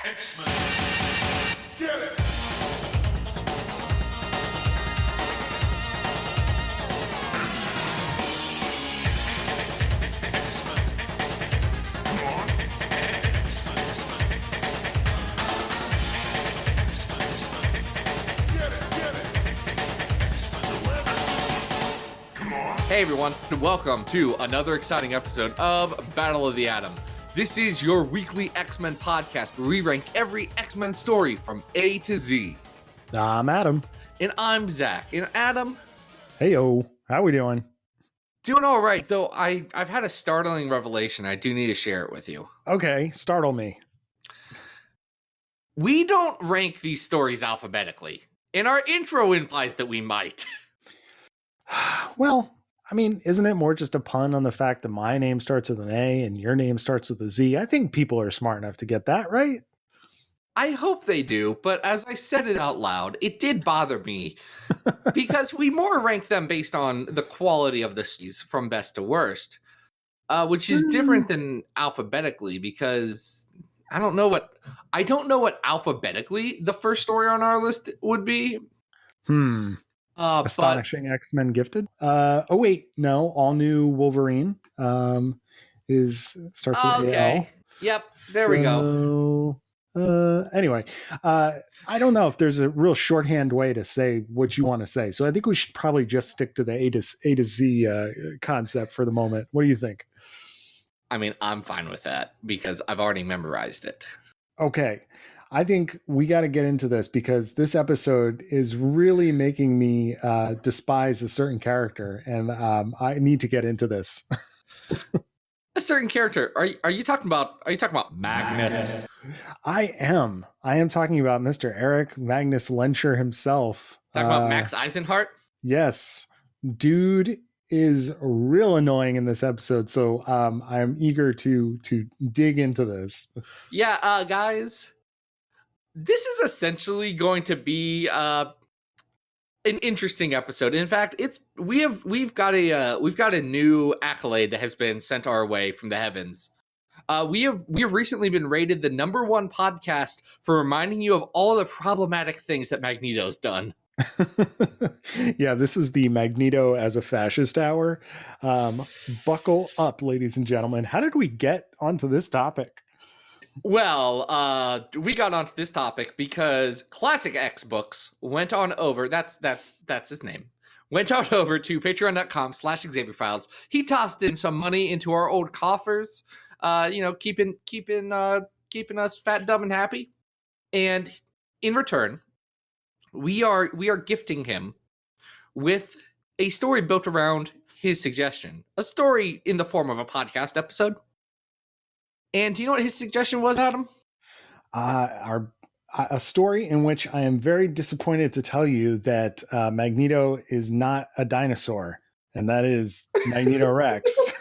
X-Men. Get it! Hey everyone, and welcome to another exciting episode of Battle of the Atom. This is your weekly X-Men podcast where we rank every X-Men story from A to Z. I'm Adam. And I'm Zach. And Adam... Heyo, how we doing? Doing all right, though I've had a startling revelation. I do need to share it with you. Okay, startle me. We don't rank these stories alphabetically, and our intro implies that we might. Well, I mean, isn't it more just a pun on the fact that my name starts with an A and your name starts with a Z? I think people are smart enough to get that, right? I hope they do, but as I said it out loud, it did bother me because we more rank them based on the quality of the series from best to worst, which is different than alphabetically because I don't know what alphabetically the first story on our list would be. Astonishing X-Men Gifted. Oh wait, no, all new Wolverine starts with AL. Yep, there we go. Anyway, I don't know if there's a real shorthand way to say what you want to say. So I think we should probably just stick to the A to Z concept for the moment. What do you think? I mean, I'm fine with that because I've already memorized it. Okay. I think we got to get into this because this episode is really making me despise a certain character, and I need to get into this. A certain character? Are you talking about Magnus? I am talking about Mr. Eric Magnus Lenscher himself. Talking about Max Eisenhart? Yes, dude is real annoying in this episode, so I'm eager to dig into this. Yeah, guys. This is essentially going to be an interesting episode. In fact, we've got a new accolade that has been sent our way from the heavens. We have recently been rated the #1 podcast for reminding you of all the problematic things that Magneto's done. Yeah, this is the Magneto as a fascist hour. Buckle up, ladies and gentlemen. How did we get onto this topic? Well, we got onto this topic because Classic X Books went on over. That's his name. Went on over to patreon.com/XavierFiles. He tossed in some money into our old coffers. Keeping us fat, dumb, and happy. And in return, we are gifting him with a story built around his suggestion. A story in the form of a podcast episode. And do you know what his suggestion was, Adam? A story in which I am very disappointed to tell you that Magneto is not a dinosaur, and that is Magneto Rex.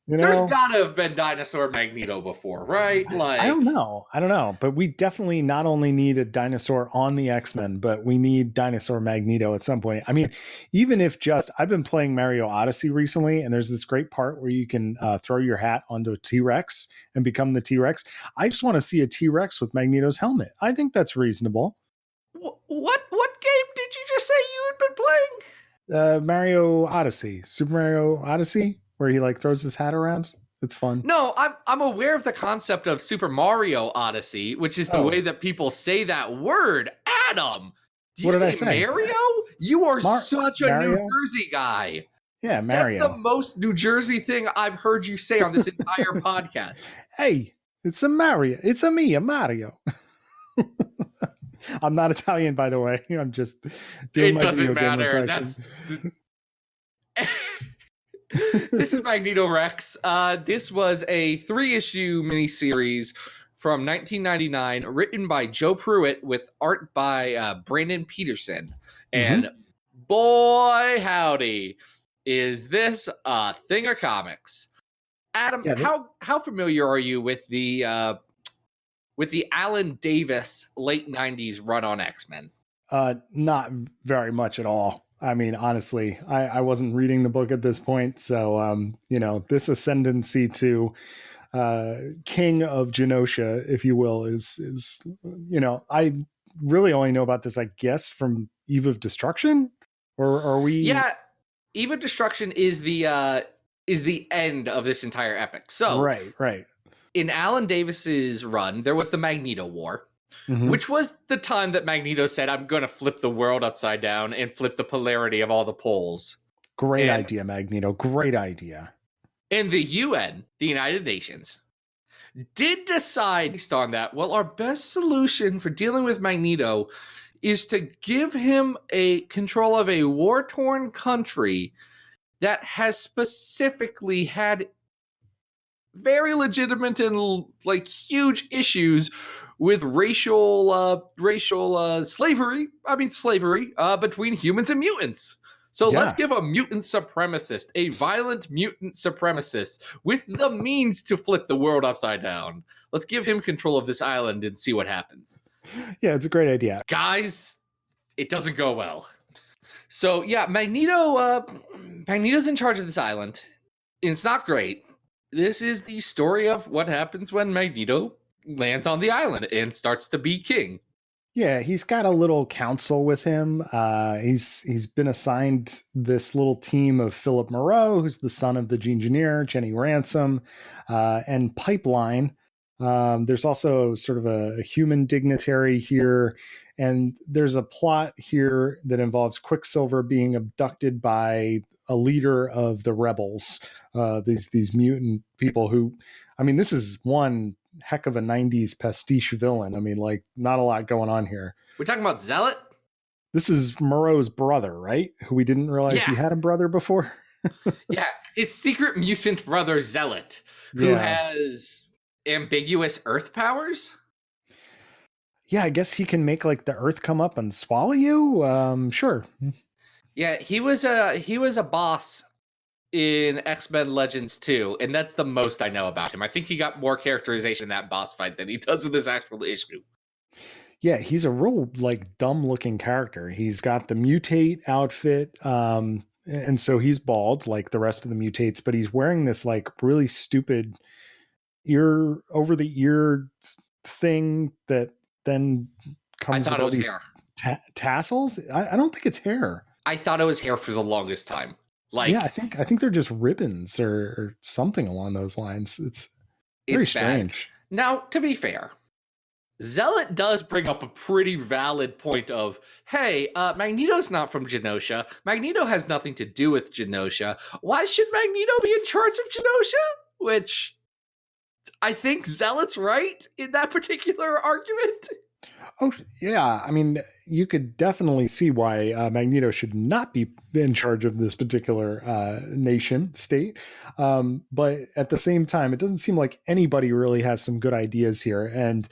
There's gotta have been dinosaur Magneto before, right? Like, I don't know, but we definitely not only need a dinosaur on the X-Men, but we need dinosaur Magneto at some point. I mean, even if I've been playing Mario Odyssey recently, and there's this great part where you can throw your hat onto a T-Rex and become the T-Rex. I just want to see a T-Rex with Magneto's helmet. I think that's reasonable. What game did you just say you had been playing? Mario Odyssey, Super Mario Odyssey, where he like throws his hat around. It's fun. No, I'm aware of the concept of Super Mario Odyssey, which is the way that people say that word. Adam, what did I say? Mario? You are such a Mario? New Jersey guy. Yeah, Mario. That's the most New Jersey thing I've heard you say on this entire podcast. Hey, it's a Mario. It's a Mario. I'm not Italian, by the way. I'm just doing my doesn't matter. This is Magneto Rex. This was a 3-issue miniseries from 1999, written by Joe Pruitt with art by Brandon Peterson. And boy, howdy, is this a thing of comics. Adam, how familiar are you with the Alan Davis late 90s run on X-Men? Not very much at all. I mean, honestly, I wasn't reading the book at this point. So, this ascendancy to king of Genosha, if you will, is I really only know about this, I guess, from Eve of Destruction, or are we? Yeah, Eve of Destruction is the end of this entire epic. So Right. in Alan Davis's run, there was the Magneto War, Mm-hmm. which was the time that Magneto said, "I'm going to flip the world upside down and flip the polarity of all the poles." Great And idea, Magneto. Great idea. and the UN, the United Nations, did decide based on that, well, our best solution for dealing with Magneto is to give him a control of a war-torn country that has specifically had very legitimate and like huge issues with racial slavery. I mean slavery between humans and mutants. So let's Yeah. give a mutant supremacist, a violent mutant supremacist with the means to flip the world upside down. Let's give him control of this island and see what happens. Yeah, it's a great idea. Guys, it doesn't go well. So yeah, Magneto's in charge of this island. And it's not great. This is the story of what happens when Magneto lands on the island and starts to be king. Yeah, he's got a little council with him. He's been assigned this little team of Philip Moreau, who's the son of the Engineer, Jenny Ransom, and Pipeline. There's also sort of a human dignitary here, and there's a plot here that involves Quicksilver being abducted by a leader of the rebels. These mutant people who, I mean, this is one heck of a 90s pastiche villain. I mean, like, not a lot going on here. We're talking about Zealot? This is Moreau's brother, right? Who we didn't realize he had a brother before. Yeah, his secret mutant brother Zealot, who has ambiguous earth powers. Yeah, I guess he can make like the earth come up and swallow you. Sure. Yeah, he was a boss in X-Men Legends 2, and that's the most I know about him. I think he got more characterization in that boss fight than he does in this actual issue. Yeah, he's a real like dumb looking character. He's got the mutate outfit, and so he's bald like the rest of the mutates, but he's wearing this like really stupid ear over the ear thing that then comes with all these tassels. I don't think it's hair. I thought it was hair for the longest time. Like, yeah, I think they're just ribbons or something along those lines. It's very strange. Bad. Now, to be fair, Zealot does bring up a pretty valid point of, hey, Magneto's not from Genosha. Magneto has nothing to do with Genosha. Why should Magneto be in charge of Genosha? Which I think Zealot's right in that particular argument. Oh, yeah. I mean, you could definitely see why Magneto should not be in charge of this particular nation state. But at the same time, it doesn't seem like anybody really has some good ideas here. And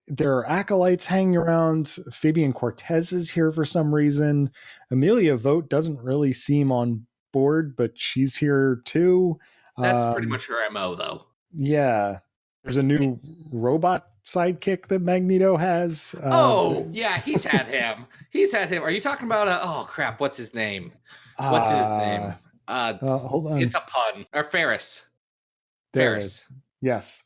there are acolytes hanging around. Fabian Cortez is here for some reason. Amelia Vogt doesn't really seem on board, but she's here too. That's pretty much her MO, though. Yeah. There's a new robot sidekick that Magneto has. Yeah, he's had him. Are you talking about oh crap, what's his name? Hold on. It's a pun. Or Ferris. Ferris. Yes.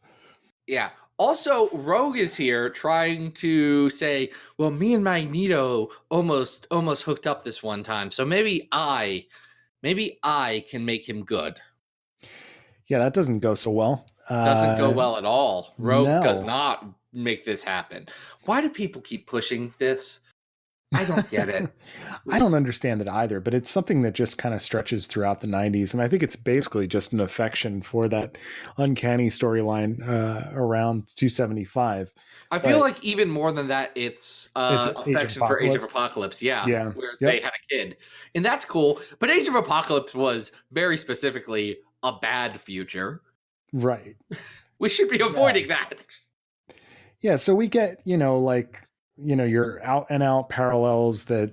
Yeah. Also, Rogue is here trying to say, well, me and Magneto almost hooked up this one time, so maybe I can make him good. Yeah, that doesn't go so well. Doesn't go well at all. Rogue does not make this happen. Why do people keep pushing this? I don't get it. I don't understand it either, but it's something that just kind of stretches throughout the 90s. And I think it's basically just an affection for that uncanny storyline around 275. I feel like even more than that, it's affection for Age of Apocalypse. Yeah. Where they had a kid. And that's cool. But Age of Apocalypse was very specifically a bad future. Right. We should be avoiding that. Yeah. So we get, your out and out parallels that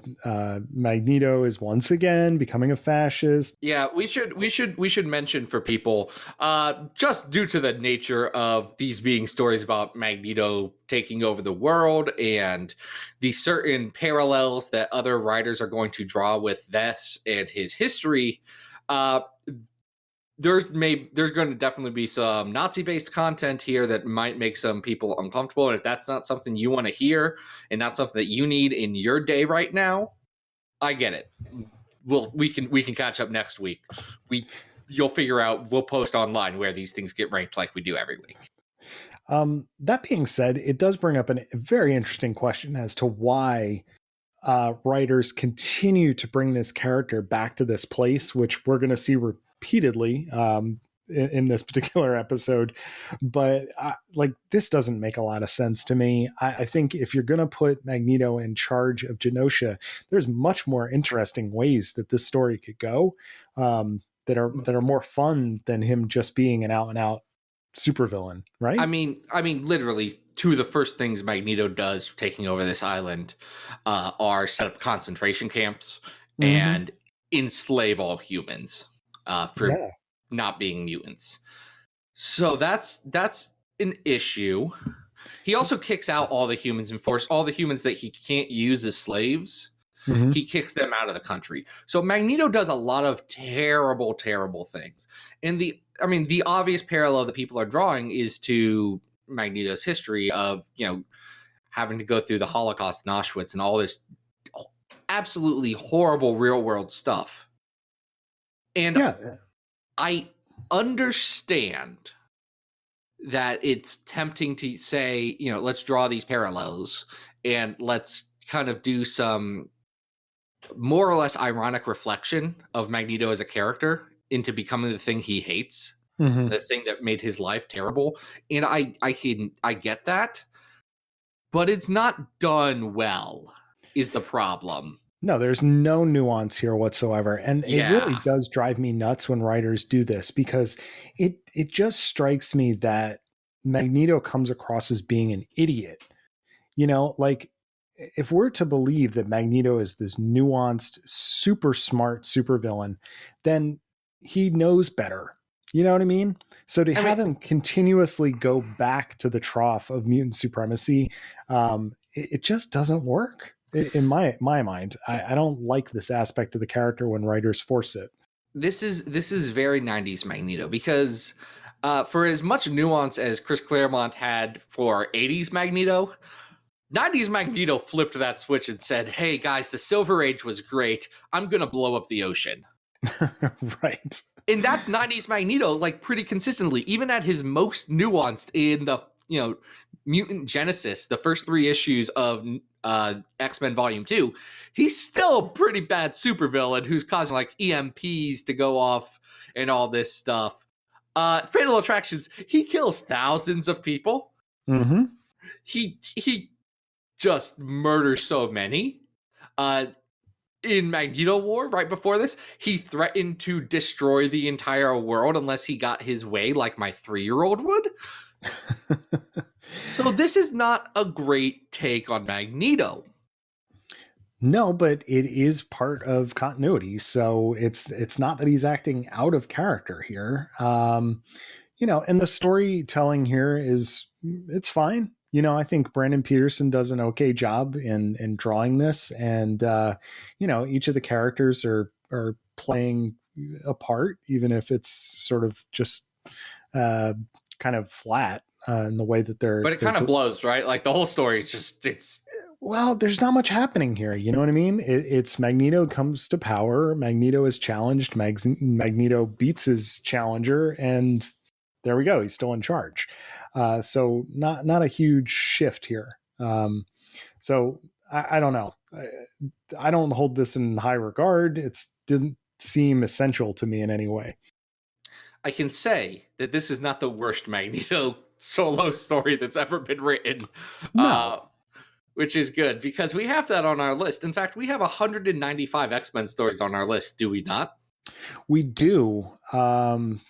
Magneto is once again becoming a fascist. Yeah, we should mention for people, just due to the nature of these being stories about Magneto taking over the world and the certain parallels that other writers are going to draw with this and his history. there's going to definitely be some Nazi-based content here that might make some people uncomfortable. And if that's not something you want to hear and not something that you need in your day right now, I get it. We can catch up next week. You'll figure out. We'll post online where these things get ranked like we do every week. That being said, it does bring up a very interesting question as to why writers continue to bring this character back to this place, which we're going to see repeatedly in this particular episode. But like, this doesn't make a lot of sense to me. I think if you're going to put Magneto in charge of Genosha, there's much more interesting ways that this story could go that are more fun than him just being an out and out supervillain, right? I mean, literally, two of the first things Magneto does taking over this island are set up concentration camps and enslave all humans for not being mutants. So that's an issue. He also kicks out all the humans and force all the humans that he can't use as slaves. He kicks them out of the country. So Magneto does a lot of terrible, terrible things. And the obvious parallel that people are drawing is to Magneto's history of, having to go through the Holocaust and Auschwitz and all this absolutely horrible real world stuff. And I understand that it's tempting to say, let's draw these parallels and let's kind of do some more or less ironic reflection of Magneto as a character into becoming the thing he hates, the thing that made his life terrible. And I get that, but it's not done well is the problem. No, there's no nuance here whatsoever. And it really does drive me nuts when writers do this, because it just strikes me that Magneto comes across as being an idiot. Like, if we're to believe that Magneto is this nuanced, super smart supervillain, then he knows better. You know what I mean? So to have him continuously go back to the trough of mutant supremacy, it just doesn't work in my mind. I don't like this aspect of the character when writers force it. This is very 90s Magneto, because for as much nuance as Chris Claremont had for 80s Magneto, 90s Magneto flipped that switch and said, hey guys, the Silver Age was great. I'm going to blow up the ocean. Right. And that's 90s Magneto, like, pretty consistently, even at his most nuanced in the, Mutant Genesis, the first 3 issues of X-Men Volume 2, he's still a pretty bad supervillain who's causing, like, EMPs to go off and all this stuff. Fatal Attractions, he kills thousands of people. He just murders so many. In Magneto War, right before this, he threatened to destroy the entire world unless he got his way, like my 3-year-old would. So this is not a great take on Magneto. No, but it is part of continuity. So it's not that he's acting out of character here. And the storytelling here it's fine. I think Brandon Peterson does an okay job in drawing this, and each of the characters are playing a part, even if it's sort of just kind of flat in the way that they're. But it kind of blows, right? Like, the whole story is just well, there's not much happening here. You know what I mean? It's Magneto comes to power. Magneto is challenged. Magneto beats his challenger, and there we go. He's still in charge. So not a huge shift here. So I don't know. I don't hold this in high regard. It didn't seem essential to me in any way. I can say that this is not the worst Magneto solo story that's ever been written. No. Which is good, because we have that on our list. In fact, we have 195 X-Men stories on our list, do we not? We do. And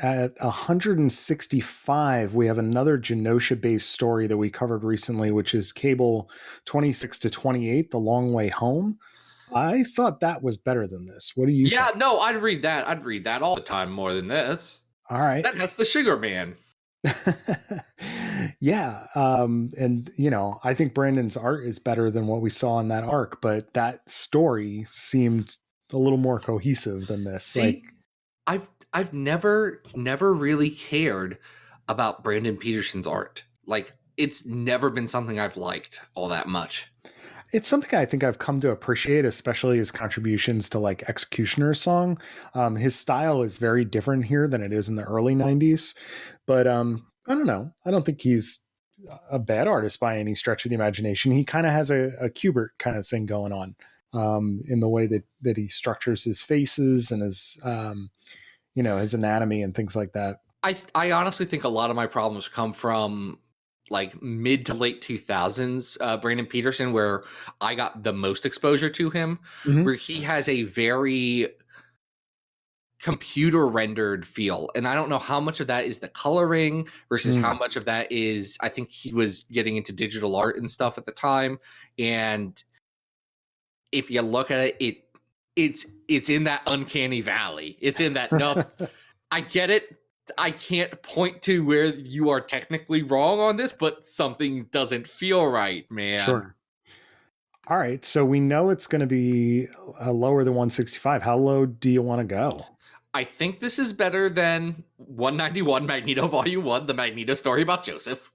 at 165, we have another Genosha-based story that we covered recently, which is Cable 26 to 28, The Long Way Home. I thought that was better than this. What do you say? Yeah, no, I'd read that. I'd read that all the time more than this. All right. That has the Sugar Man. Yeah. And, I think Brandon's art is better than what we saw in that arc, but that story seemed a little more cohesive than this. See, I've never really cared about Brandon Peterson's art. Like, it's never been something I've liked all that much. It's something I think I've come to appreciate, especially his contributions to like Executioner's Song. His style is very different here than it is in the early 90s. But I don't know. I don't think he's a bad artist by any stretch of the imagination. He kind of has a Kubert kind of thing going on in the way that he structures his faces and his, his anatomy and things like that. I honestly think a lot of my problems come from like mid to late 2000s Brandon Peterson, where I got the most exposure to him, where he has a very computer rendered feel. And I don't know how much of that is the coloring versus how much of that is, I think he was getting into digital art and stuff at the time. And if you look at it, it's in that uncanny valley. It's in that, no, I get it. I can't point to where you are technically wrong on this, but something doesn't feel right, man. Sure. All right. So we know it's going to be lower than 165. How low do you want to go? I think this is better than 191 Magneto Volume 1, the Magneto story about Joseph.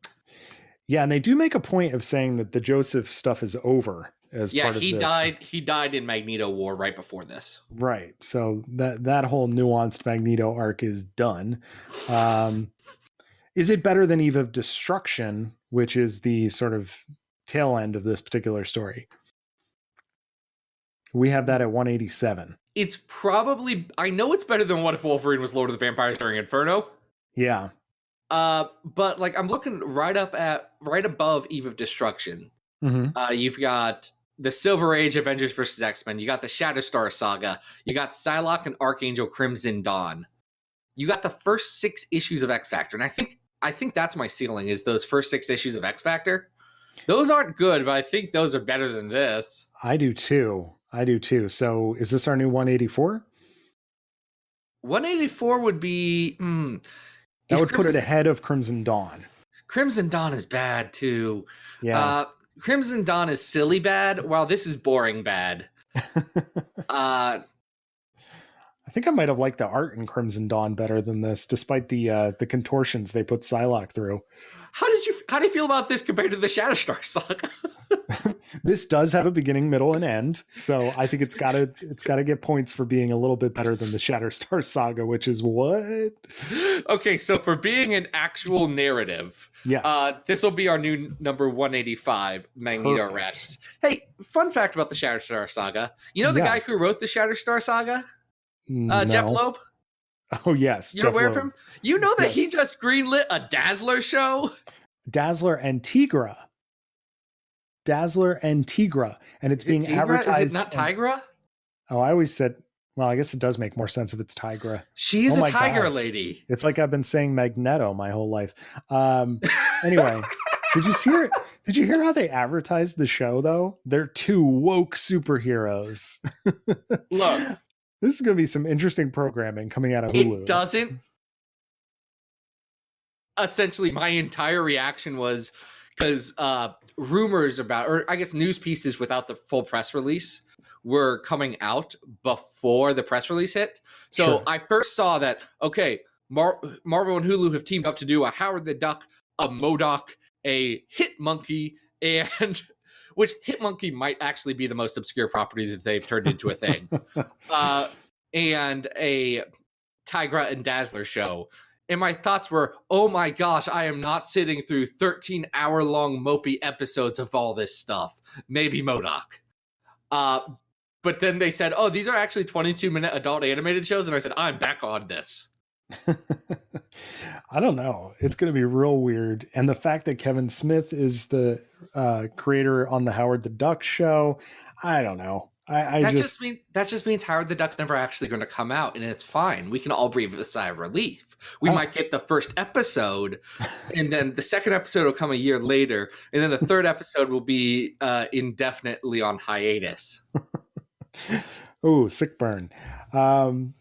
Yeah, and they do make a point of saying that the Joseph stuff is over as part of this. He died in Magneto War right before this. Right. So that whole nuanced Magneto arc is done. Is it better than Eve of Destruction, which is the sort of tail end of this particular story? We have that at 187. It's probably, I know it's better than What If Wolverine was Lord of the Vampires during Inferno. Yeah. But like I'm looking right above Eve of Destruction. You've got the Silver Age Avengers versus X-Men. You got the Shatterstar Saga. You got Psylocke and Archangel Crimson Dawn. You got the first 6 issues of X Factor, and I think that's my ceiling, is those first 6 issues of X Factor. Those aren't good, but I think those are better than this. I do too. So is this our new 184? 184 would be... that would put it ahead of Crimson Dawn. Crimson Dawn is bad too. Yeah. Crimson Dawn is silly bad, while this is boring bad. I think I might have liked the art in Crimson Dawn better than this, despite the contortions they put Psylocke through. How do you feel about this compared to the Shatterstar Saga? This does have a beginning, middle, and end, so I think it's gotta get points for being a little bit better than the Shatterstar Saga, which is what? Okay, so for being an actual narrative, yes, this will be our new number 185, Magneto Rex. Hey, fun fact about the Shatterstar Saga. You know the guy who wrote the Shatterstar Saga? No. Jeff Loeb? Oh, yes. You're aware of him? You know that he just greenlit a Dazzler show? Dazzler and Tigra. And it's being advertised. Is it not Tigra? Oh, I always said, well, I guess it does make more sense if it's Tigra. She is a tiger lady. It's like I've been saying Magneto my whole life. Anyway, did you hear how they advertised the show, though? They're 2 woke superheroes. Look. This is going to be some interesting programming coming out of Hulu. It doesn't. Essentially, my entire reaction was because rumors about, or I guess news pieces without the full press release were coming out before the press release hit. So sure. I first saw that, okay, Marvel and Hulu have teamed up to do a Howard the Duck, a MODOK, a Hit Monkey, and... which Hitmonkey might actually be the most obscure property that they've turned into a thing. And a Tigra and Dazzler show. And my thoughts were, oh my gosh, I am not sitting through 13-hour-long mopey episodes of all this stuff. Maybe MODOK. But then they said, oh, these are actually 22-minute adult animated shows. And I said, I'm back on this. I don't know. It's going to be real weird. And the fact that Kevin Smith is the creator on the Howard the Duck show, I don't know. That just means Howard the Duck's never actually going to come out, and it's fine. We can all breathe a sigh of relief. We might get the first episode, and then the second episode will come a year later, and then the third episode will be indefinitely on hiatus. Oh, sick burn. All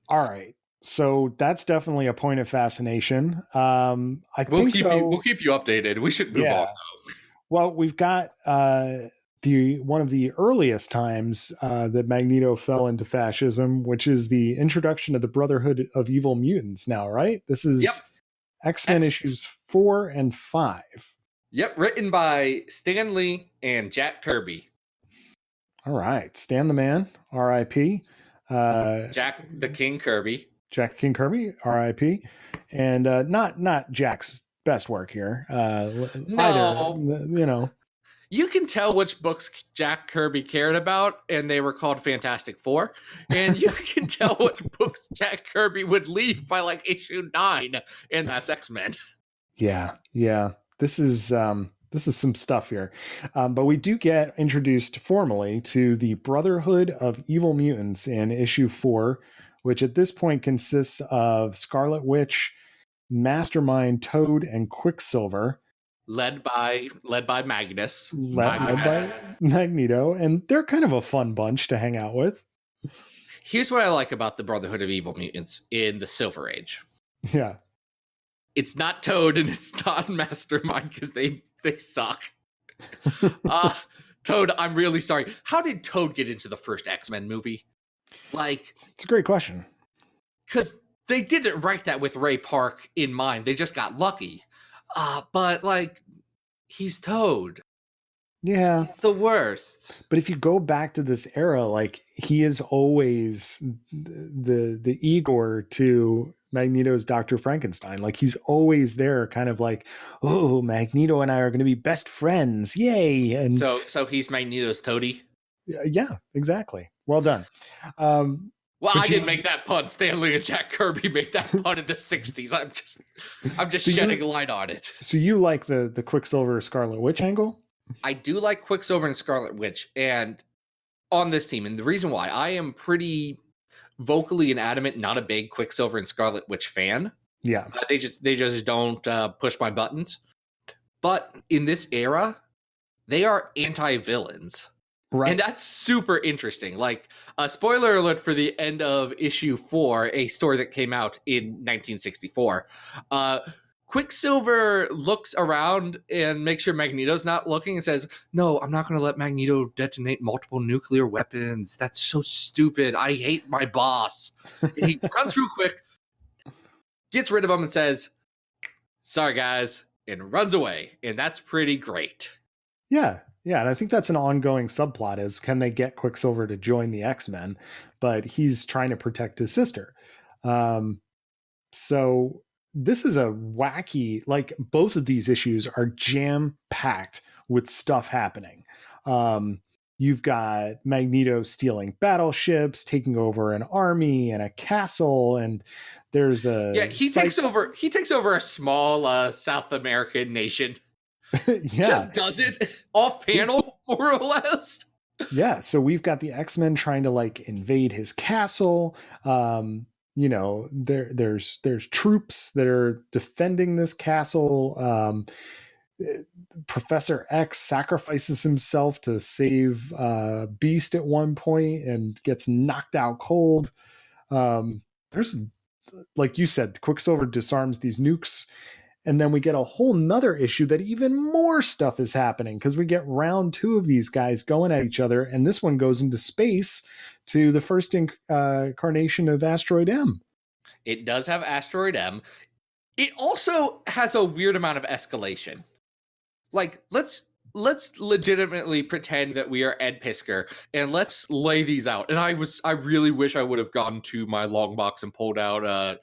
right. So that's definitely a point of fascination. We'll keep you updated. We should move on. Well, we've got one of the earliest times that Magneto fell into fascism, which is the introduction of the Brotherhood of Evil Mutants. Now, right? This is X-Men issues 4 and 5. Yep, written by Stan Lee and Jack Kirby. All right, Stan the Man, R.I.P. Jack the King Kirby. Jack the King Kirby, R.I.P. And not Jack's best work here. No, either, you can tell which books Jack Kirby cared about, and they were called Fantastic Four. And you can tell which books Jack Kirby would leave by like issue 9, and that's X-Men. Yeah. This is some stuff here, but we do get introduced formally to the Brotherhood of Evil Mutants in issue 4, which at this point consists of Scarlet Witch, Mastermind, Toad, and Quicksilver. Led by Magnus. Led by Magneto, and they're kind of a fun bunch to hang out with. Here's what I like about the Brotherhood of Evil Mutants in the Silver Age. Yeah. It's not Toad and it's not Mastermind because they suck. Toad, I'm really sorry. How did Toad get into the first X-Men movie? Like, it's a great question. Because they didn't write that with Ray Park in mind. They just got lucky. But like, he's Toad. Yeah, it's the worst. But if you go back to this era, like he is always the Igor to Magneto's Dr. Frankenstein. Like he's always there, kind of like, oh, Magneto and I are going to be best friends, yay! And so he's Magneto's Toady. Yeah, exactly. Well done. Well, I didn't make that pun. Stanley and Jack Kirby made that pun in the 60s. I'm just shedding light on it. So you like the Quicksilver Scarlet Witch angle? I do like Quicksilver and Scarlet Witch, and on this team, and the reason why I am pretty vocally and adamant not a big Quicksilver and Scarlet Witch fan. Yeah, they just don't push my buttons. But in this era, they are anti-villains. Right. And that's super interesting. Like, spoiler alert for the end of issue 4, a story that came out in 1964. Quicksilver looks around and makes sure Magneto's not looking and says, no, I'm not going to let Magneto detonate multiple nuclear weapons. That's so stupid. I hate my boss. He runs through quick, gets rid of him and says, sorry, guys, and runs away. And that's pretty great. Yeah. Yeah, and I think that's an ongoing subplot is can they get Quicksilver to join the X-Men? But he's trying to protect his sister. So this is a wacky, like both of these issues are jam-packed with stuff happening. You've got Magneto stealing battleships, taking over an army and a castle, and there's a takes over a small South American nation. Yeah. Just does it off panel, more or less. Yeah, so we've got the X-Men trying to like invade his castle. There's troops that are defending this castle. Professor X sacrifices himself to save Beast at one point and gets knocked out cold. There's, like you said, Quicksilver disarms these nukes. And then we get a whole nother issue that even more stuff is happening because we get round 2 of these guys going at each other. And this one goes into space to the first incarnation of Asteroid M. It does have Asteroid M. It also has a weird amount of escalation. Like, let's legitimately pretend that we are Ed Piskor and let's lay these out. And I really wish I would have gone to my long box and pulled out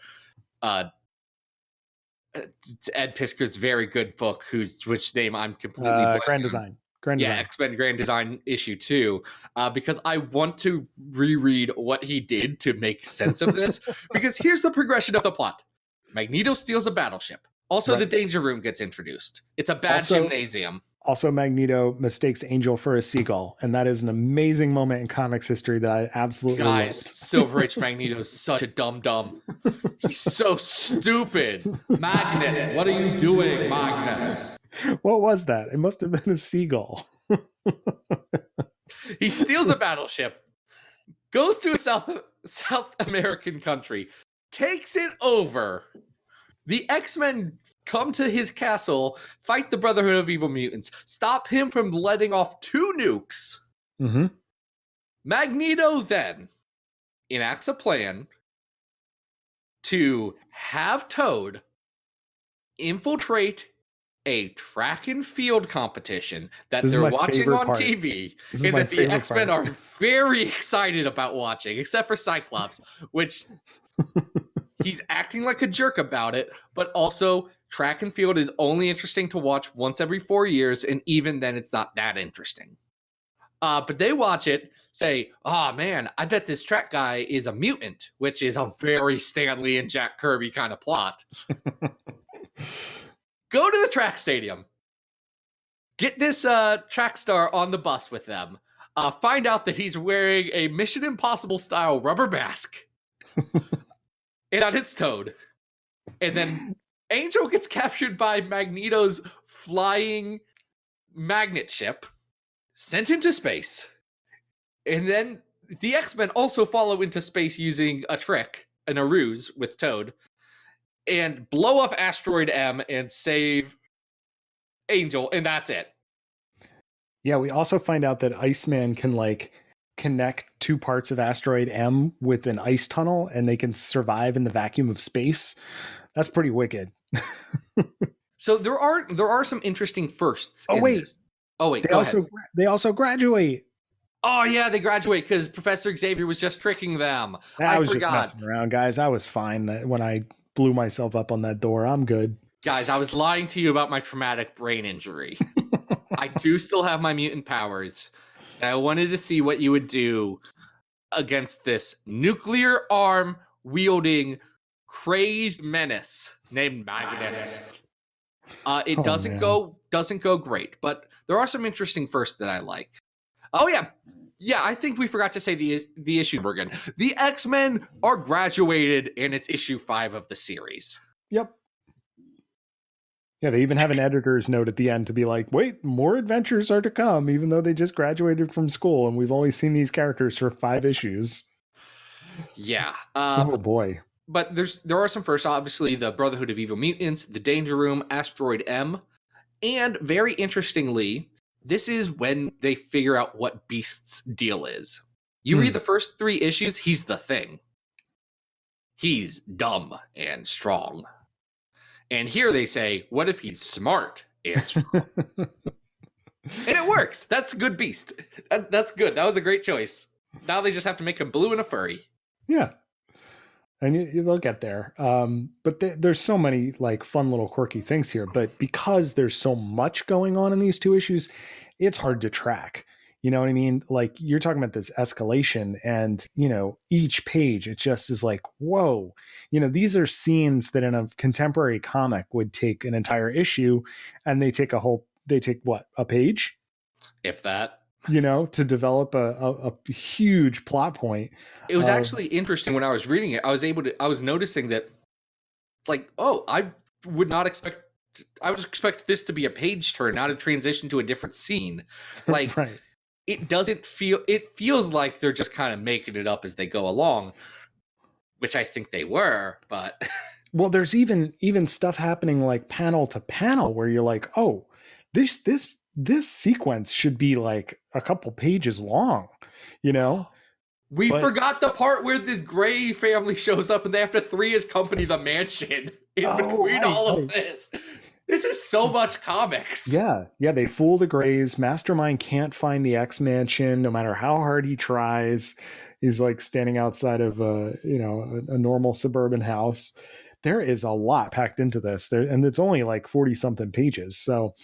Ed Piskor's very good book, which name I'm completely Grand Design. X-Men Grand Design issue 2, because I want to reread what he did to make sense of this. Because here's the progression of the plot: Magneto steals a battleship. Also, the Danger Room gets introduced. It's a bad gymnasium. Also, Magneto mistakes Angel for a seagull, and that is an amazing moment in comics history that I absolutely loved. Silver Age Magneto is such a dum-dum. He's so stupid. Magnus, what are you doing, Magnus? What was that? It must have been a seagull. He steals the battleship, goes to a South American country, takes it over. The X-Men come to his castle, fight the Brotherhood of Evil Mutants, stop him from letting off 2 nukes. Mm-hmm. Magneto then enacts a plan to have Toad infiltrate a track and field competition that This is they're my watching favorite on part. TV, This is and my that the favorite X-Men part. are very excited about watching, except for Cyclops, which he's acting like a jerk about it, but also track and field is only interesting to watch once every 4 years, and even then it's not that interesting. But they watch it, say, oh man, I bet this track guy is a mutant, which is a very Stan Lee and Jack Kirby kind of plot. Go to the track stadium. Get this track star on the bus with them. Find out that he's wearing a Mission Impossible style rubber mask. And that hits Toad. And then Angel gets captured by Magneto's flying magnet ship, sent into space. And then the X-Men also follow into space using a trick and a ruse with Toad and blow up Asteroid M and save Angel, and that's it. Yeah, we also find out that Iceman can like connect 2 parts of Asteroid M with an ice tunnel, and they can survive in the vacuum of space. That's pretty wicked. So there are some interesting firsts. Oh, in wait. this. Oh wait, They go also ahead. they also graduate. Oh yeah, they graduate because Professor Xavier was just tricking them. I was forgot. just messing around, guys. I was fine that when I blew myself up on that door. I'm good. Guys, I was lying to you about my traumatic brain injury. I do still have my mutant powers. And I wanted to see what you would do against this nuclear arm wielding crazed menace named Magnus. It doesn't go great, but there are some interesting firsts that I like. Oh yeah, I think we forgot to say the issue, Morgan. The X-Men are graduated, and it's issue 5 of the series. Yep. Yeah, they even have an editor's note at the end to be like, wait, more adventures are to come, even though they just graduated from school, and we've only seen these characters for 5 issues. Yeah. Oh boy. But there are some firsts, obviously, the Brotherhood of Evil Mutants, the Danger Room, Asteroid M, and very interestingly, this is when they figure out what Beast's deal is. You read the first 3 issues, he's the Thing. He's dumb and strong. And here they say, what if he's smart and strong? And it works. That's a good Beast. That's good. That was a great choice. Now they just have to make him blue and a furry. Yeah. And they'll get there. But there's so many like fun little quirky things here. But because there's so much going on in these 2 issues, it's hard to track. You know what I mean? Like you're talking about this escalation, and each page it just is like, whoa. These are scenes that in a contemporary comic would take an entire issue, and they take a page, if that. To develop a huge plot point. It was actually interesting when I was reading it. I was noticing that, like, I would expect this to be a page turn, not a transition to a different scene. Like, right. It feels like they're just kind of making it up as they go along, which I think they were, but. Well, there's even stuff happening like panel to panel where you're like, oh, this sequence should be like a couple pages long, We forgot the part where the Gray family shows up and they have to 3 as company the mansion in between all of this. This is so much comics. Yeah. They fool the Greys. Mastermind can't find the X-Mansion no matter how hard he tries. He's like standing outside of a normal suburban house. There is a lot packed into this there, and it's only like 40 something pages. So,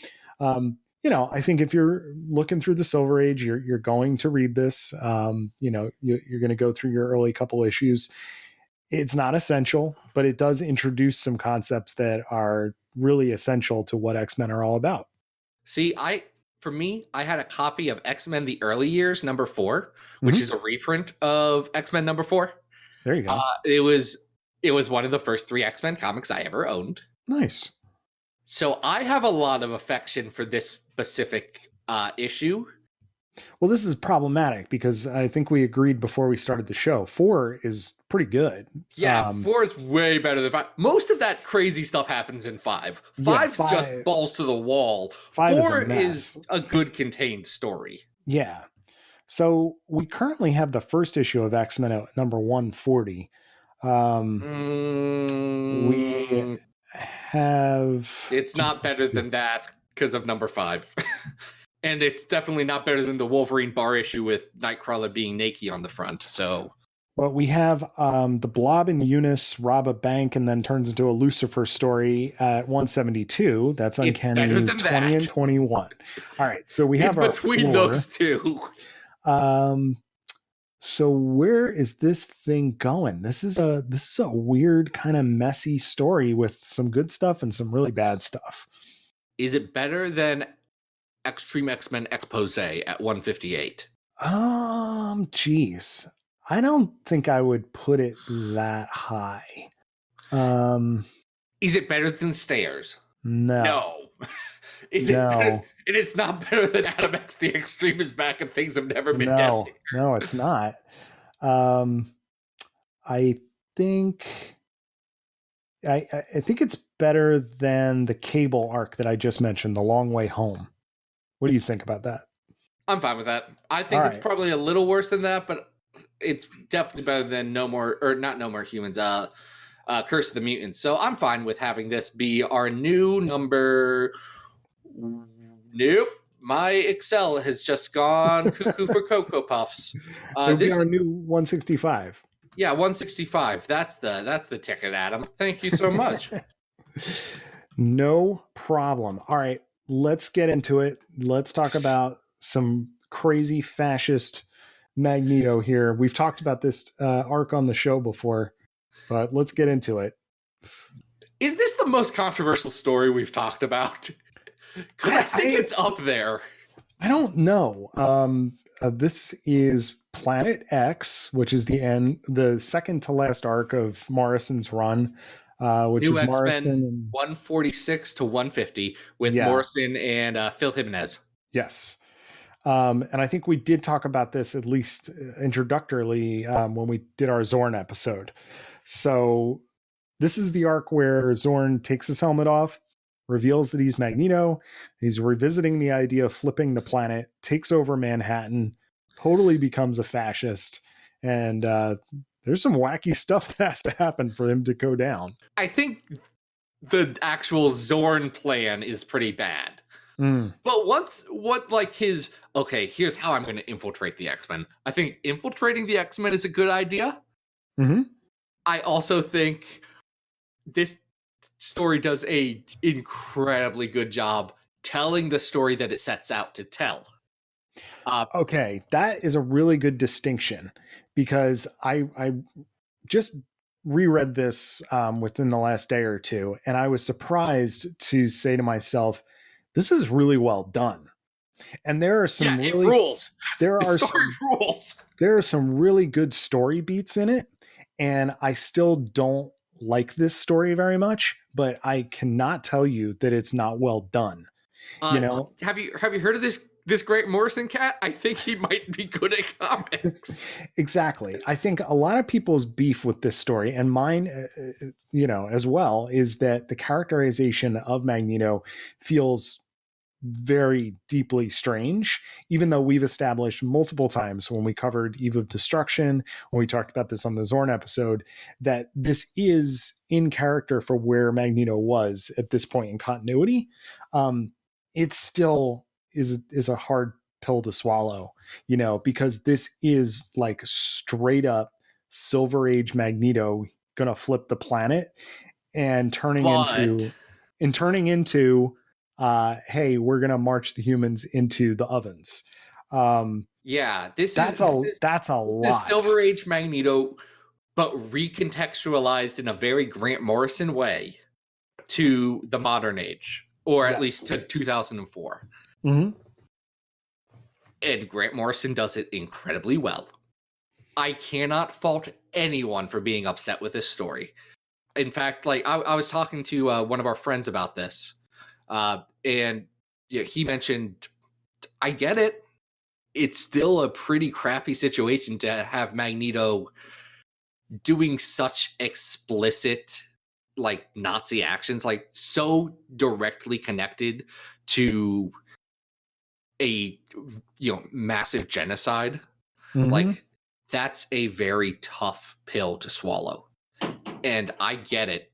I think if you're looking through the Silver Age, you're going to read this. You're going to go through your early couple issues. It's not essential, but it does introduce some concepts that are really essential to what X-Men are all about. See, I had a copy of X-Men The Early Years number 4, which is a reprint of X-Men number 4. There you go. It was one of the first 3 X-Men comics I ever owned. Nice. So I have a lot of affection for this specific issue. Well, this is problematic because I think we agreed before we started the show. 4 is pretty good. Yeah, 4 is way better than 5. Most of that crazy stuff happens in 5. Yeah, 5's just balls to the wall. 5 is a 4 mess. is a good contained story. Yeah. So we currently have the first issue of X-Men at number 140. We have. It's not better than that because of number 5. And it's definitely not better than the Wolverine bar issue with Nightcrawler being naked on the front. So, well, we have the Blob and Eunice rob a bank and then turns into a Lucifer story at 172. That's Uncanny 20 and 21. All right, so we have it's between those two. So where is this thing going? This is a weird kind of messy story with some good stuff and some really bad stuff. Is it better than Extreme X-Men Expose at 158? Geez. I don't think I would put it that high. Is it better than Stairs? No. Is it better? And it's not better than Adam X the Extreme is back and things have never been deadlier. No, it's not. I think it's better than the Cable arc that I just mentioned, The Long Way Home. What do you think about that? I'm fine with that. I think it's probably a little worse than that, but it's definitely better than No More Humans, Curse of the Mutants. So I'm fine with having this be our new number. Nope. My Excel has just gone cuckoo for Cocoa Puffs. It'll be our new 165. Yeah, 165. That's the ticket, Adam. Thank you so much. No problem. All right, let's get into it. Let's talk about some crazy fascist Magneto here. We've talked about this arc on the show before, but let's get into it. Is this the most controversial story we've talked about? Because I think it's up there. I don't know. This is Planet X, which is the second to last arc of Morrison's run, which New is X-Men Morrison 146 to 150 with Morrison and Phil Jimenez. Yes. And I think we did talk about this at least introductorily when we did our Zorn episode. So this is the arc where Zorn takes his helmet off, reveals that he's Magneto. He's revisiting the idea of flipping the planet, takes over Manhattan, totally becomes a fascist. And there's some wacky stuff that has to happen for him to go down. I think the actual Zorn plan is pretty bad. But here's how I'm going to infiltrate the X-Men. I think infiltrating the X-Men is a good idea. Mm-hmm. I also think this story does a incredibly good job telling the story that it sets out to tell. Okay, that is a really good distinction because I just reread this within the last day or two, and I was surprised to say to myself, "This is really well done." And there are some it rules. There are some really good story beats in it, and I still don't like this story very much, but I cannot tell you that it's not well done. Have you heard of this Grant Morrison cat? I think he might be good at comics. Exactly. I think a lot of people's beef with this story, and mine, as well, is that the characterization of Magneto feels very deeply strange, even though we've established multiple times when we covered Eve of Destruction, when we talked about this on the Zorn episode, that this is in character for where Magneto was at this point in continuity. It still is a hard pill to swallow, because this is like straight up Silver Age Magneto gonna flip the planet and turning into hey, we're gonna march the humans into the ovens. That's a lot. This Silver Age Magneto, but recontextualized in a very Grant Morrison way to the modern age, or at least to 2004. Mm-hmm. And Grant Morrison does it incredibly well. I cannot fault anyone for being upset with this story. In fact, I was talking to one of our friends about this. And he mentioned, I get it. it's still a pretty crappy situation to have Magneto doing such explicit like Nazi actions, like so directly connected to a massive genocide. Mhm. Like that's a very tough pill to swallow. And I get it.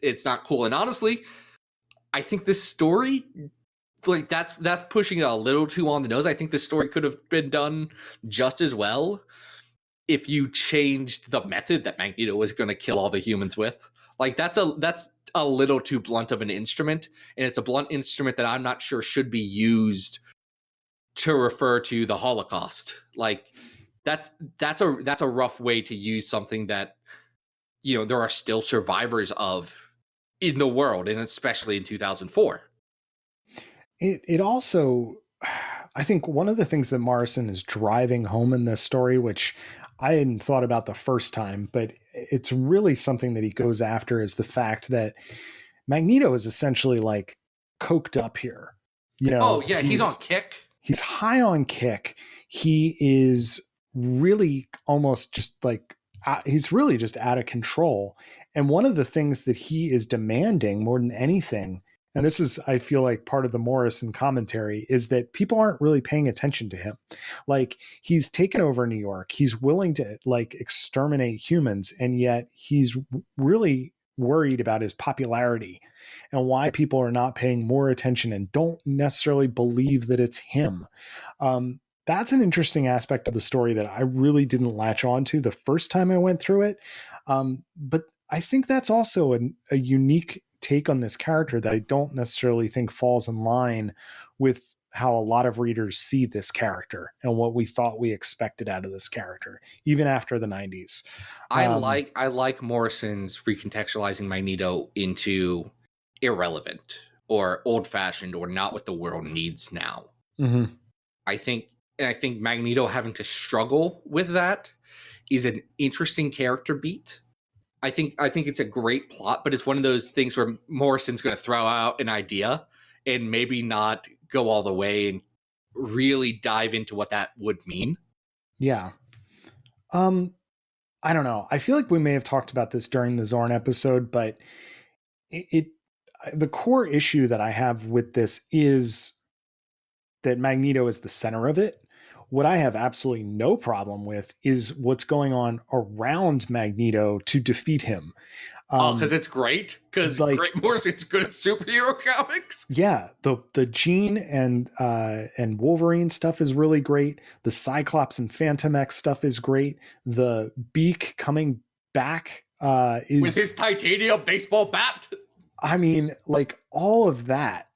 It's not cool. And honestly, I think this story, like that's pushing it a little too on the nose. I think this story could have been done just as well if you changed the method that Magneto was going to kill all the humans with. Like that's a little too blunt of an instrument, and it's a blunt instrument that I'm not sure should be used to refer to the Holocaust. Like that's a rough way to use something that there are still survivors of in the world, and especially in 2004. It also, I think one of the things that Morrison is driving home in this story, which I hadn't thought about the first time, but it's really something that he goes after, is the fact that Magneto is essentially like coked up here. Oh yeah, he's on kick. He's high on kick. He is really almost just like, he's really just out of control. And one of the things that he is demanding more than anything, and this is, I feel like, part of the Morrison commentary, is that people aren't really paying attention to him. Like, he's taken over New York. He's willing to like exterminate humans. And yet he's really worried about his popularity and why people are not paying more attention and don't necessarily believe that it's him. That's an interesting aspect of the story that I really didn't latch on to the first time I went through it. But I think that's also a unique take on this character that I don't necessarily think falls in line with how a lot of readers see this character and what we thought we expected out of this character, even after the 90s. I like Morrison's recontextualizing Magneto into irrelevant or old-fashioned or not what the world needs now. Mm-hmm. I think Magneto having to struggle with that is an interesting character beat. I think it's a great plot, but it's one of those things where Morrison's going to throw out an idea and maybe not go all the way and really dive into what that would mean. Yeah. I don't know. I feel like we may have talked about this during the Zorn episode, but the core issue that I have with this is that Magneto is the center of it. What I have absolutely no problem with is what's going on around Magneto to defeat him. Because it's great. Because like, Grant Morrison's good at superhero comics. Yeah, the Jean and Wolverine stuff is really great. The Cyclops and Phantom X stuff is great. The Beak coming back is with his titanium baseball bat. I mean, like all of that,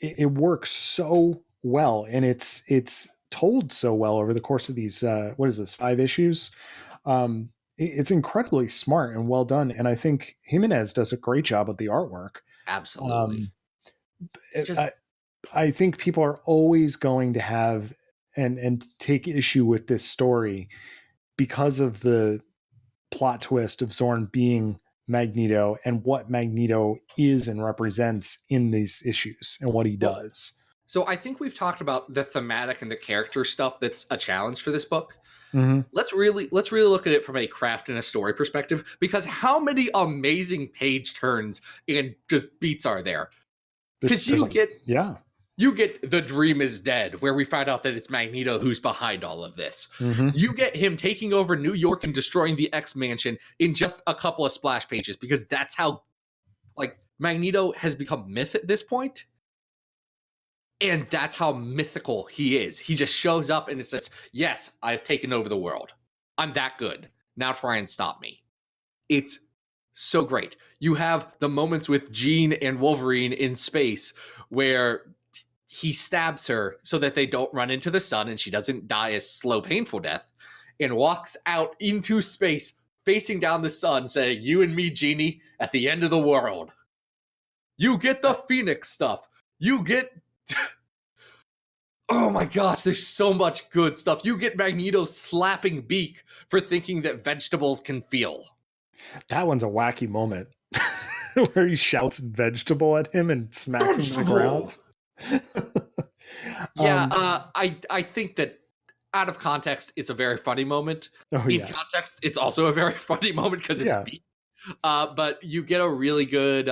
it works so well, and it's told so well over the course of these 5 issues. It's incredibly smart and well done, and I think Jimenez does a great job with the artwork. Absolutely. I think people are always going to have and take issue with this story because of the plot twist of Zorn being Magneto and what Magneto is and represents in these issues and what he does. So I think we've talked about the thematic and the character stuff that's a challenge for this book. Mm-hmm. Let's really look at it from a craft and a story perspective, because how many amazing page turns and just beats are there? Because you get The Dream is Dead, where we find out that it's Magneto who's behind all of this. Mm-hmm. You get him taking over New York and destroying the X Mansion in just a couple of splash pages, because that's how like Magneto has become myth at this point. And that's how mythical he is. He just shows up and it says, yes, I've taken over the world. I'm that good. Now try and stop me. It's so great. You have the moments with Jean and Wolverine in space where he stabs her so that they don't run into the sun and she doesn't die a slow, painful death, and walks out into space facing down the sun saying, you and me, Jeannie, at the end of the world. You get the Phoenix stuff. You get... Oh my gosh, there's so much good stuff. You get Magneto slapping Beak for thinking that vegetables can feel. That one's a wacky moment where he shouts vegetable at him and smacks him to the ground. Yeah, I think that out of context, it's a very funny moment. Oh In yeah, context, it's also a very funny moment because it's yeah, beat. But you get a really good,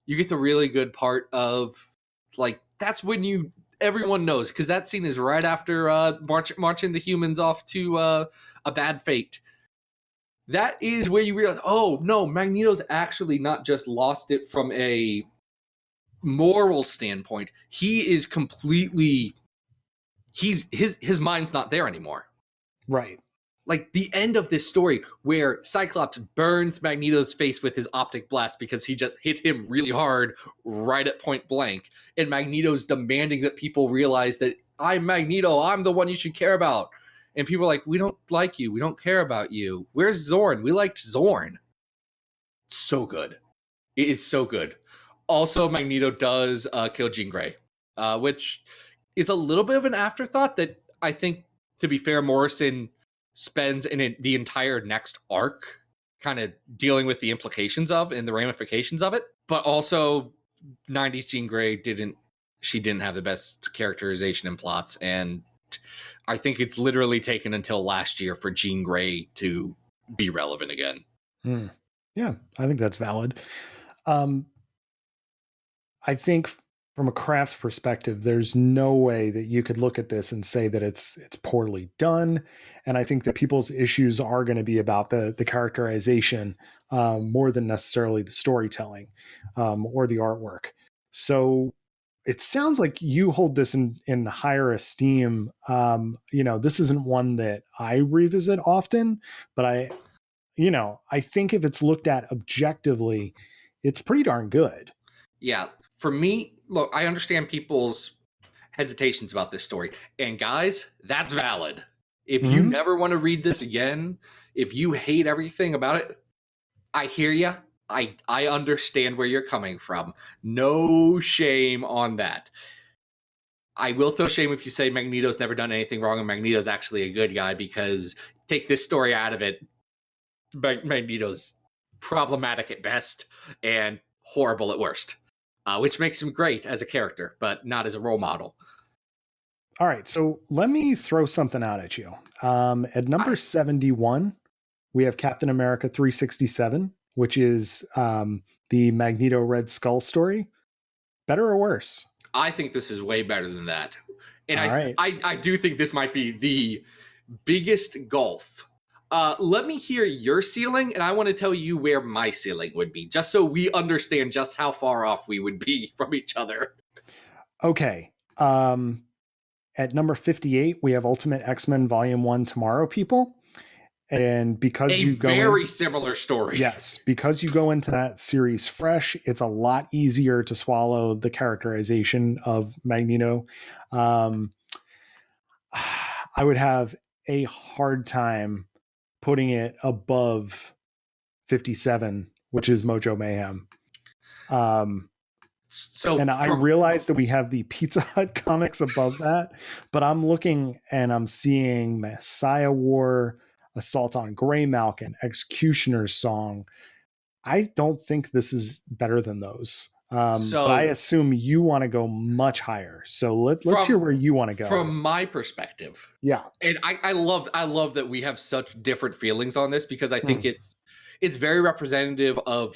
you get the really good part of like that's when everyone knows because that scene is right after marching the humans off to a bad fate. That is where you realize, oh no, Magneto's actually not just lost it from a moral standpoint. He is completely his mind's not there anymore. right. Like the end of this story where Cyclops burns Magneto's face with his optic blast because he just hit him really hard right at point blank. And Magneto's demanding that people realize that I'm Magneto, I'm the one you should care about. And people are like, we don't like you, we don't care about you. Where's Zorn? We liked Zorn. So good. It is so good. Also, Magneto does kill Jean Grey, which is a little bit of an afterthought that I think, to be fair, Morrison spends the entire next arc kind of dealing with the implications of and the ramifications of it. But also, 90s Jean Grey didn't have the best characterization and plots. And I think it's literally taken until last year for Jean Grey to be relevant again. Yeah, I think that's valid. I think from a craft perspective, there's no way that you could look at this and say that it's poorly done. And I think that people's issues are going to be about the characterization more than necessarily the storytelling or the artwork. So it sounds like you hold this in higher esteem. This isn't one that I revisit often, but I think if it's looked at objectively, it's pretty darn good. Yeah. For me, look, I understand people's hesitations about this story. And guys, that's valid. If you never want to read this again, if you hate everything about it, I hear you. I understand where you're coming from. No shame on that. I will throw shame if you say Magneto's never done anything wrong and Magneto's actually a good guy, because take this story out of it, Magneto's problematic at best and horrible at worst. Which makes him great as a character, but not as a role model. All right, so let me throw something out at you. At number 71, we have Captain America 367, which is the Magneto Red Skull story. Better or worse? I think this is way better than that. And right. I do think this might be the biggest gulf. Let me hear your ceiling, and I want to tell you where my ceiling would be, just so we understand just how far off we would be from each other. Okay. At number 58, we have Ultimate X-Men Volume 1 Tomorrow, people. And because you go very similar story. Yes, because you go into that series fresh, it's a lot easier to swallow the characterization of Magneto. I would have a hard time putting it above 57, which is Mojo Mayhem. I realize that we have the Pizza Hut comics above that, but I'm looking and I'm seeing Messiah War, Assault on Greymalkin, Executioner's Song. I don't think this is better than those. But I assume you want to go much higher. So let's hear where you want to go. From my perspective. Yeah. And I love that we have such different feelings on this, because I think it's very representative of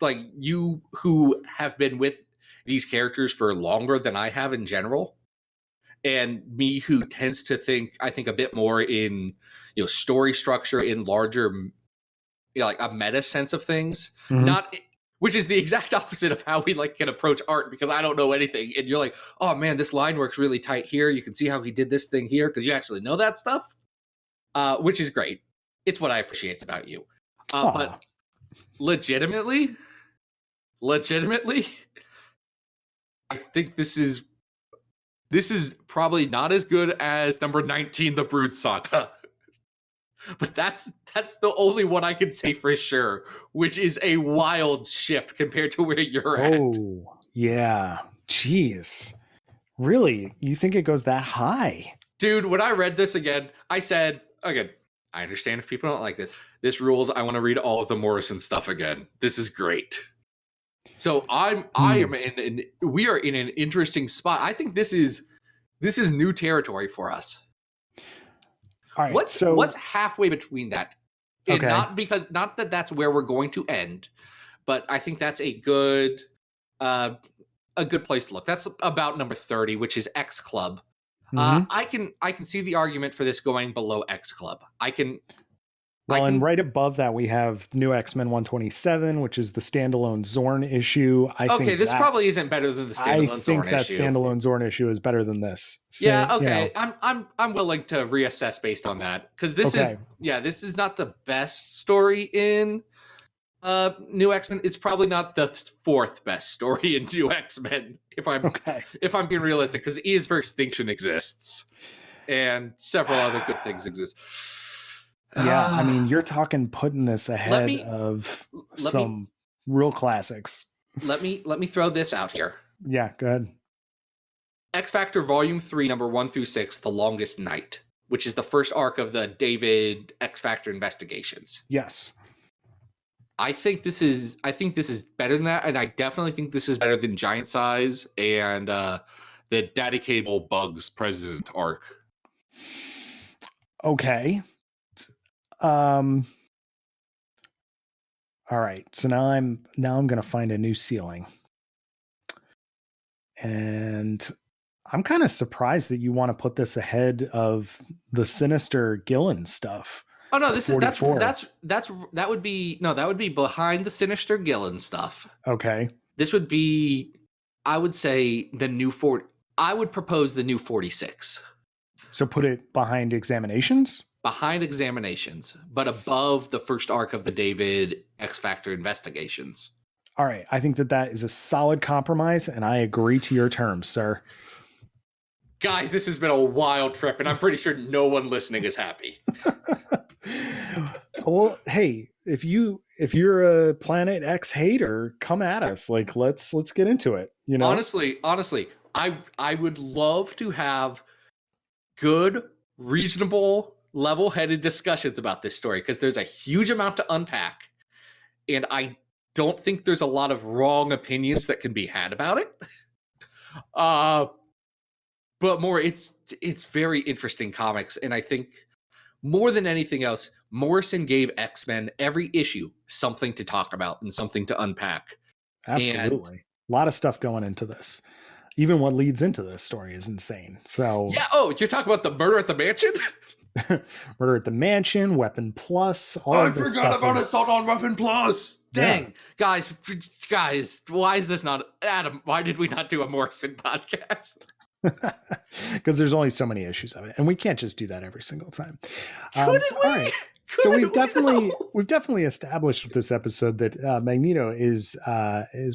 like you who have been with these characters for longer than I have in general. And me who tends to think a bit more in, story structure in larger, like a meta sense of things, which is the exact opposite of how we can approach art, because I don't know anything. And you're like, oh man, this line works really tight here. You can see how he did this thing here, because you actually know that stuff, which is great. It's what I appreciate about you. But legitimately, I think this is probably not as good as number 19, the Brood Saga. But that's the only one I can say for sure, which is a wild shift compared to where you're at. Oh, yeah. Jeez. Really? You think it goes that high? Dude, when I read this again, I said, again, I understand if people don't like this. This rules. I want to read all of the Morrison stuff again. This is great. So we are in an interesting spot. I think this is This is new territory for us. All right. What's halfway between that? And Okay. not that that's where we're going to end, but I think that's a good place to look. That's about number 30, which is X Club. Mhm. I can see the argument for this going below X Club. And right above that, we have New X-Men 127, which is the standalone Zorn issue. I think this probably isn't better than the standalone Zorn issue. I think that standalone Zorn issue is better than this. Yeah, okay. I'm willing to reassess based on that, because this is not the best story in New X-Men. It's probably not the fourth best story in New X-Men, if I'm being realistic, because E's for Extinction exists and several other good things exist. Yeah, I mean, you're talking putting this ahead of some real classics. Let me throw this out here. Yeah, go ahead. X Factor Volume 3, number 1 through 6, The Longest Night, which is the first arc of the David X Factor investigations. Yes. I think this is better than that, and I definitely think this is better than Giant Size and the Daddy Cable Bugs President arc. Okay. All right. So now I'm going to find a new ceiling. And I'm kind of surprised that you want to put this ahead of the Sinister Gillen stuff. Oh no, that would be behind the Sinister Gillen stuff. Okay. This would be, I would say, the new 40. I would propose the new 46. So put it behind Examinations? Behind Examinations, but above the first arc of the David X Factor investigations. All right. I think that is a solid compromise, and I agree to your terms, sir. Guys, this has been a wild trip, and I'm pretty sure no one listening is happy. Well, hey, if you're a Planet X hater, come at us. Like, let's get into it. You know, honestly, I would love to have good, reasonable, level-headed discussions about this story, because there's a huge amount to unpack, and I don't think there's a lot of wrong opinions that can be had about it. But more, it's very interesting comics, and I think more than anything else, Morrison gave X-Men every issue something to talk about and something to unpack. Absolutely. A lot of stuff going into this. Even what leads into this story is insane. So yeah. Oh, you're talking about the murder at the mansion? Murder at the Mansion, Weapon Plus. I forgot about Assault on Weapon Plus. Dang. Yeah. Guys, why is this not... Adam, why did we not do a Morrison podcast? Because there's only so many issues of it, and we can't just do that every single time. Couldn't we? All right. So we've definitely established with this episode that Magneto is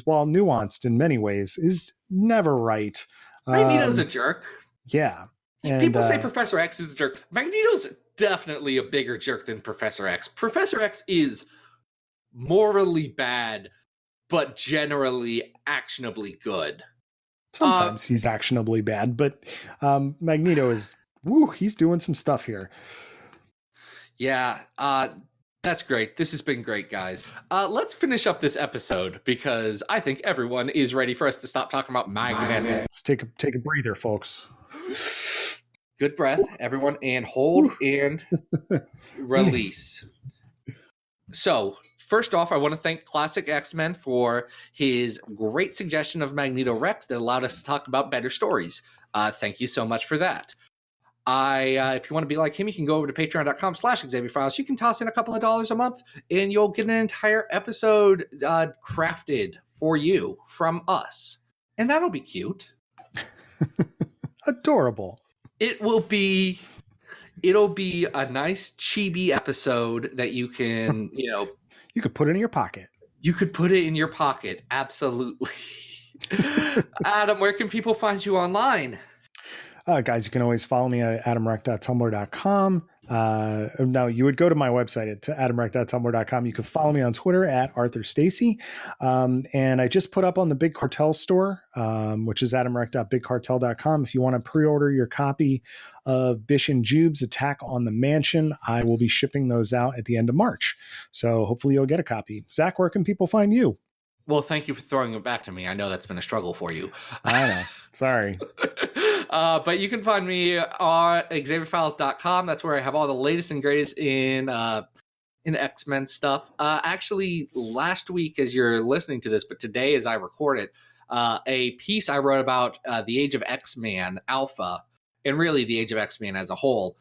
while nuanced in many ways, is never right. Magneto's a jerk. Yeah. And people say Professor X is a jerk. Magneto's definitely a bigger jerk than Professor X. Professor X is morally bad, but generally actionably good. Sometimes he's actionably bad, but Magneto is, he's doing some stuff here. Yeah, that's great. This has been great, guys. Let's finish up this episode, because I think everyone is ready for us to stop talking about Magneto. Let's take a breather, folks. Good breath, everyone, and hold and release. So, first off, I want to thank Classic X-Men for his great suggestion of Magneto Rex that allowed us to talk about better stories. Thank you so much for that. If you want to be like him, you can go over to patreon.com/XavierFiles. You can toss in a couple of dollars a month, and you'll get an entire episode crafted for you from us. And that'll be cute. Adorable. It'll be a nice chibi episode that you can, you could put it in your pocket. You could put it in your pocket. Absolutely. Adam, where can people find you online? Guys, you can always follow me at adamrec.tumblr.com. No, you would go to my website at adamrec.tumblr.com. You can follow me on Twitter at Arthur Stacy. And I just put up on the Big Cartel store, which is adamrec.bigcartel.com. If you want to pre-order your copy of Bish and Jube's Attack on the Mansion, I will be shipping those out at the end of March. So hopefully you'll get a copy. Zach, where can people find you? Well, thank you for throwing it back to me. I know that's been a struggle for you. I know. Sorry. But you can find me on XavierFiles.com. That's where I have all the latest and greatest in X-Men stuff. Actually, last week, as you're listening to this, but today as I record it, a piece I wrote about the Age of X-Man Alpha, and really the Age of X-Man as a whole,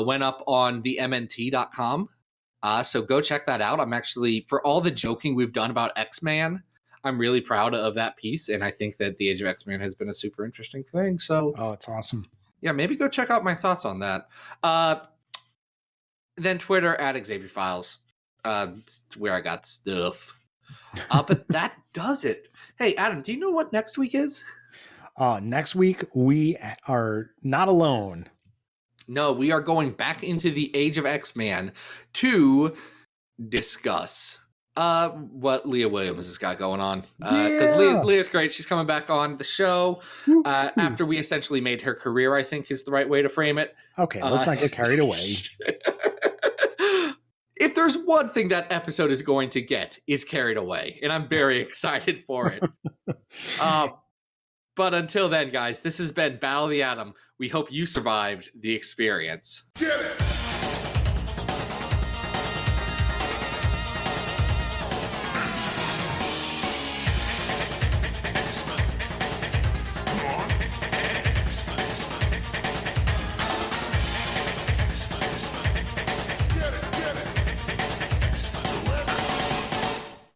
went up on the MNT.com. So go check that out. I'm actually, for all the joking we've done about X-Man, I'm really proud of that piece, and I think that the Age of X-Man has been a super interesting thing. So, it's awesome. Yeah, maybe go check out my thoughts on that. Then Twitter at Xavier Files, where I got stuff. But that does it. Hey, Adam, do you know what next week is? Next week, we are not alone. No, we are going back into the Age of X-Man to discuss what Leah Williams has got going on. Because Leah's great. She's coming back on the show after we essentially made her career, I think is the right way to frame it. Okay, let's not get carried away. If there's one thing that episode is going to get, is carried away. And I'm very excited for it. But until then, guys, this has been Battle of the Atom. We hope you survived the experience. Get it!